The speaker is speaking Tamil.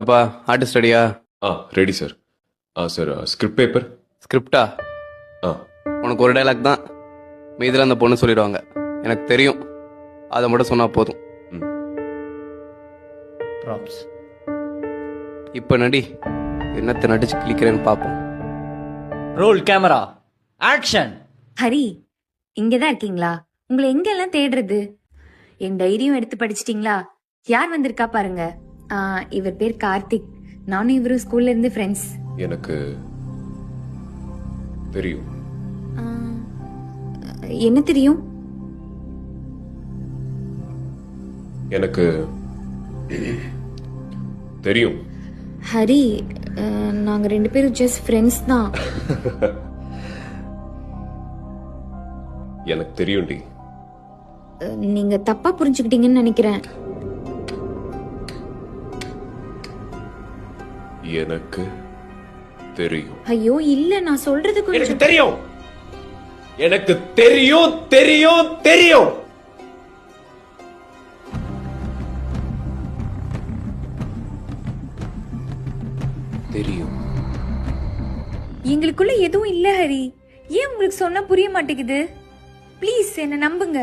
அப்பா ஆர்டிஸ்ட் ரெடியா? Ready sir. Sir script paper. ஸ்கிரிப்டா? ஆ உனக்கு ஒரு டைலாக் தான், மீதில் அந்த பொண்ணு சொல்லிடுவாங்க. எனக்கு தெரியும், அதை மட்டும் சொன்னா போதும். ப்ராப்ஸ். இப்போ நடி, என்னத்தை நடிச்சு கிளிக்கிறேன்னு பார்ப்போம். Role camera action. ஹரி, இங்கதான் இருக்கீங்களா? உங்களை எங்கெல்லாம் தேடுறது? என் டைரியும் எடுத்து படிச்சிட்டீங்களா? யார் வந்திருக்கா பாருங்க. இவர் பேர் கார்த்திக். நானும் இவரும் ஸ்கூல்ல இருந்து ஃப்ரெண்ட்ஸ். எனக்கு தெரியும். என்ன தெரியும்? எனக்கு தெரியும். ஹரி, நாங்க 2 பேரும் ஜஸ்ட் ஃப்ரெண்ட்ஸ் தான். எனக்கு தெரியும்டி. நீங்க தப்பா புரிஞ்சுக்கிட்டீங்கன்னு நினைக்கிறேன். எனக்கு தெரியும். ஐயோ இல்ல, நான் சொல்றது எனக்கு கொஞ்சம் தெரியும். எனக்கு தெரியும் தெரியும் தெரியும். தெரியும். எங்களுக்குள்ள எதுவும் இல்ல ஹரி. ஏன் உங்களுக்கு சொன்னா புரிய மாட்டேங்குது? ப்ளீஸ் என்ன நம்புங்க.